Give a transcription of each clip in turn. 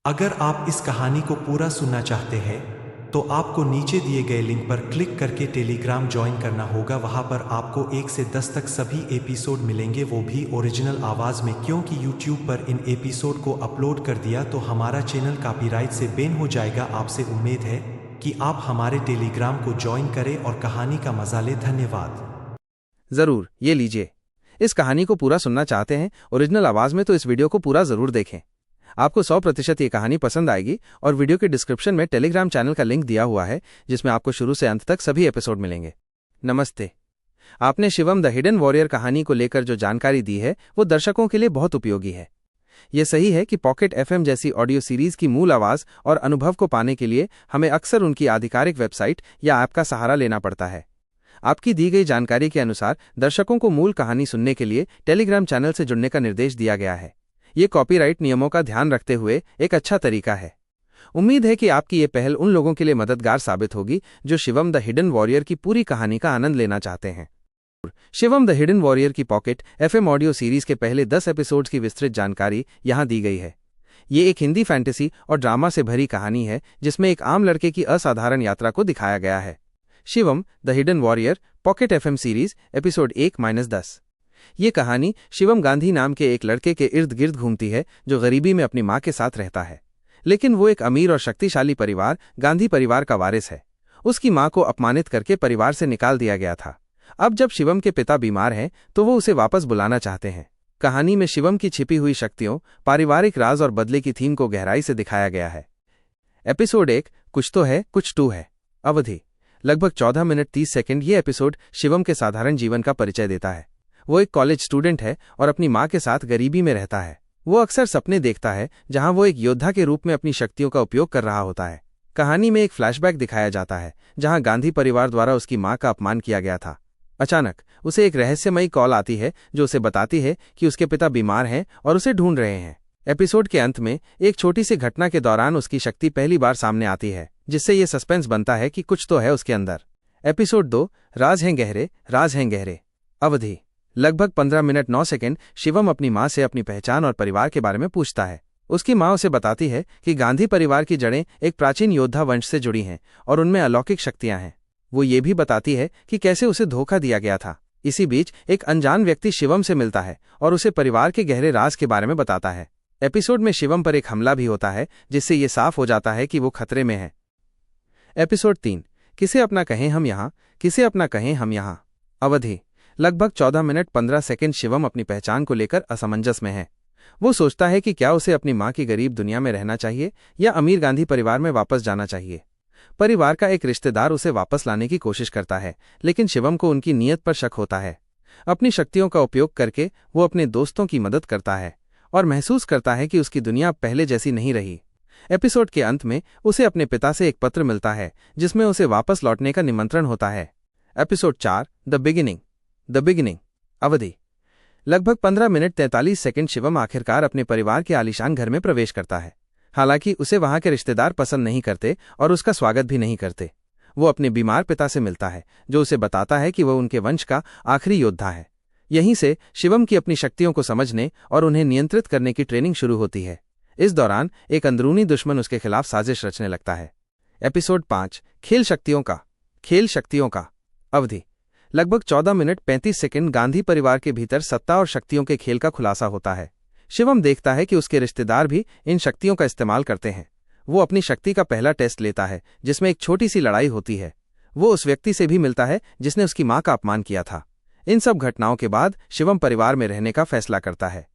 अगर आप इस कहानी को पूरा सुनना चाहते हैं तो आपको नीचे दिए गए लिंक पर क्लिक करके टेलीग्राम ज्वाइन करना होगा। वहां पर आपको 1 से 10 तक सभी एपिसोड मिलेंगे, वो भी ओरिजिनल आवाज में, क्योंकि यूट्यूब पर इन एपिसोड को अपलोड कर दिया तो हमारा चैनल कॉपीराइट से बैन हो जाएगा। आपसे उम्मीद है कि आप हमारे टेलीग्राम को ज्वाइन करें और कहानी का मजा लें। धन्यवाद। जरूर, ये लीजिए। इस कहानी को पूरा सुनना चाहते हैं ओरिजिनल आवाज में तो इस वीडियो को पूरा जरूर देखें। आपको 100% ये कहानी पसंद आएगी और वीडियो के डिस्क्रिप्शन में टेलीग्राम चैनल का लिंक दिया हुआ है जिसमें आपको शुरू से अंत तक सभी एपिसोड मिलेंगे। नमस्ते। आपने शिवम द हिडन वॉरियर कहानी को लेकर जो जानकारी दी है वो दर्शकों के लिए बहुत उपयोगी है। यह सही है कि पॉकेट एफएम जैसी ऑडियो सीरीज की मूल आवाज और अनुभव को पाने के लिए हमें अक्सर उनकी आधिकारिक वेबसाइट या ऐप का सहारा लेना पड़ता है। आपकी दी गई जानकारी के अनुसार दर्शकों को मूल कहानी सुनने के लिए टेलीग्राम चैनल से जुड़ने का निर्देश दिया गया है। ये कॉपीराइट नियमों का ध्यान रखते हुए एक अच्छा तरीका है। उम्मीद है कि आपकी ये पहल उन लोगों के लिए मददगार साबित होगी जो शिवम द हिडन वॉरियर की पूरी कहानी का आनंद लेना चाहते हैं। शिवम द हिडन वॉरियर की पॉकेट एफएम ऑडियो सीरीज के पहले 10 एपिसोड्स की विस्तृत जानकारी यहाँ दी गई है। ये एक हिंदी फैंटेसी और ड्रामा से भरी कहानी है जिसमें एक आम लड़के की असाधारण यात्रा को दिखाया गया है। Shivam the hidden warrior pocket FM series episode 1-10। ये कहानी शिवम गांधी नाम के एक लड़के के इर्द गिर्द घूमती है जो गरीबी में अपनी मां के साथ रहता है, लेकिन वो एक अमीर और शक्तिशाली परिवार गांधी परिवार का वारिस है। उसकी मां को अपमानित करके परिवार से निकाल दिया गया था। अब जब शिवम के पिता बीमार हैं तो वो उसे वापस बुलाना चाहते हैं। कहानी में शिवम की छिपी हुई शक्तियों, पारिवारिक राज और बदले की थीम को गहराई से दिखाया गया है। एपिसोड 1 कुछ तो है कुछ टू है। अवधि लगभग 14 मिनट 30 सेकंड। ये एपिसोड शिवम के साधारण जीवन का परिचय देता है। वो एक कॉलेज स्टूडेंट है और अपनी मां के साथ गरीबी में रहता है। वो अक्सर सपने देखता है जहां वो एक योद्धा के रूप में अपनी शक्तियों का उपयोग कर रहा होता है। कहानी में एक फ्लैशबैक दिखाया जाता है जहां गांधी परिवार द्वारा उसकी मां का अपमान किया गया था। अचानक उसे एक रहस्यमयी कॉल आती है जो उसे बताती है कि उसके पिता बीमार हैं और उसे ढूंढ रहे हैं। एपिसोड के अंत में एक छोटी सी घटना के दौरान उसकी शक्ति पहली बार सामने आती है, जिससे ये सस्पेंस बनता है कि कुछ तो है उसके अंदर। एपिसोड 2 राज हैं गहरे, राज हैं गहरे। अवधि लगभग 15 मिनट 9 सेकंड। शिवम अपनी मां से अपनी पहचान और परिवार के बारे में पूछता है। उसकी मां उसे बताती है कि गांधी परिवार की जड़ें एक प्राचीन योद्धा वंश से जुड़ी हैं और उनमें अलौकिक शक्तियां हैं। वो ये भी बताती है कि कैसे उसे धोखा दिया गया था। इसी बीच एक अनजान व्यक्ति शिवम से मिलता है और उसे परिवार के गहरे राज के बारे में बताता है। एपिसोड में शिवम पर एक हमला भी होता है जिससे ये साफ हो जाता है कि वो खतरे में है। एपिसोड 3 किसे अपना कहें हम यहाँ, किसे अपना कहें हम यहाँ। अवधि लगभग 14 मिनट 15 सेकंड। शिवम अपनी पहचान को लेकर असमंजस में है। वो सोचता है कि क्या उसे अपनी मां की गरीब दुनिया में रहना चाहिए या अमीर गांधी परिवार में वापस जाना चाहिए। परिवार का एक रिश्तेदार उसे वापस लाने की कोशिश करता है, लेकिन शिवम को उनकी नीयत पर शक होता है। अपनी शक्तियों का उपयोग करके वो अपने दोस्तों की मदद करता है और महसूस करता है कि उसकी दुनिया पहले जैसी नहीं रही। एपिसोड के अंत में उसे अपने पिता से एक पत्र मिलता है जिसमें उसे वापस लौटने का निमंत्रण होता है। Episode 4 the beginning. अवधि लगभग 15 मिनट 43 सेकंड। शिवम आखिरकार अपने परिवार के आलीशान घर में प्रवेश करता है। हालांकि उसे वहां के रिश्तेदार पसंद नहीं करते और उसका स्वागत भी नहीं करते। वो अपने बीमार पिता से मिलता है जो उसे बताता है कि वह उनके वंश का आखिरी योद्धा है। यहीं से शिवम की अपनी शक्तियों को समझने और उन्हें नियंत्रित करने की ट्रेनिंग शुरू होती है। इस दौरान एक अंदरूनी दुश्मन उसके खिलाफ साजिश रचने लगता है। एपिसोड 5 खेल शक्तियों का। अवधि लगभग 14 मिनट 35 सेकंड। गांधी परिवार के भीतर सत्ता और शक्तियों के खेल का खुलासा होता है। शिवम देखता है कि उसके रिश्तेदार भी इन शक्तियों का इस्तेमाल करते हैं। वो अपनी शक्ति का पहला टेस्ट लेता है जिसमें एक छोटी सी लड़ाई होती है। वो उस व्यक्ति से भी मिलता है जिसने उसकी मां का अपमान किया था। इन सब घटनाओं के बाद शिवम परिवार में रहने का फैसला करता है।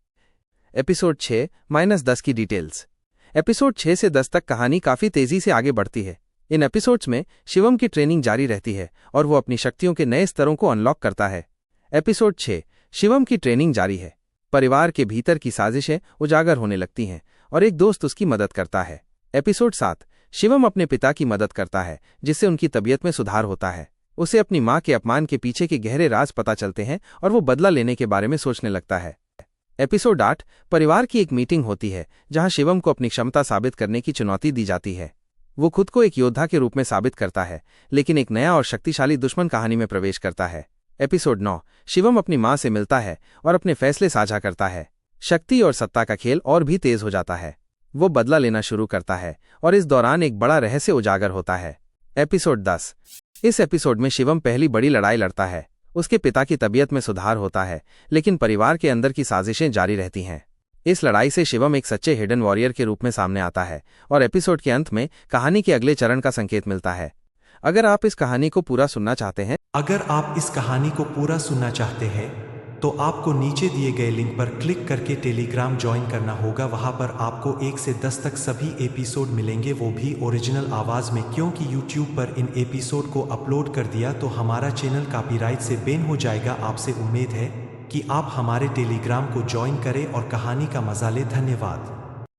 एपिसोड 6-10 की डिटेल्स। एपिसोड 6 से 10 तक कहानी काफी तेजी से आगे बढ़ती है। इन एपिसोड्स में शिवम की ट्रेनिंग जारी रहती है और वो अपनी शक्तियों के नए स्तरों को अनलॉक करता है। एपिसोड 6 शिवम की ट्रेनिंग जारी है। परिवार के भीतर की साजिशें उजागर होने लगती हैं और एक दोस्त उसकी मदद करता है। एपिसोड 7 शिवम अपने पिता की मदद करता है जिससे उनकी तबीयत में सुधार होता है। उसे अपनी मां के अपमान के पीछे के गहरे राज पता चलते हैं और वो बदला लेने के बारे में सोचने लगता है। एपिसोड 8 परिवार की एक मीटिंग होती है जहां शिवम को अपनी क्षमता साबित करने की चुनौती दी जाती है। वो खुद को एक योद्धा के रूप में साबित करता है, लेकिन एक नया और शक्तिशाली दुश्मन कहानी में प्रवेश करता है। एपिसोड 9 शिवम अपनी मां से मिलता है और अपने फैसले साझा करता है। शक्ति और सत्ता का खेल और भी तेज हो जाता है। वो बदला लेना शुरू करता है और इस दौरान एक बड़ा रहस्य उजागर होता है। एपिसोड 10। इस एपिसोड में शिवम पहली बड़ी लड़ाई लड़ता है। उसके पिता की तबीयत में सुधार होता है, लेकिन परिवार के अंदर की साजिशें जारी रहती हैं। इस लड़ाई से शिवम एक सच्चे हिडन वॉरियर के रूप में सामने आता है और एपिसोड के अंत में कहानी के अगले चरण का संकेत मिलता है। अगर आप इस कहानी को पूरा सुनना चाहते हैं तो आपको नीचे दिए गए लिंक पर क्लिक करके टेलीग्राम ज्वाइन करना होगा। वहां पर आपको 1 से 10 तक सभी एपिसोड मिलेंगे, वो भी ओरिजिनल आवाज में, क्योंकि यूट्यूब पर इन एपिसोड को अपलोड कर दिया तो हमारा चैनल कॉपीराइट से बैन हो जाएगा। आपसे उम्मीद है कि आप हमारे टेलीग्राम को ज्वाइन करें और कहानी का मजा लें। धन्यवाद।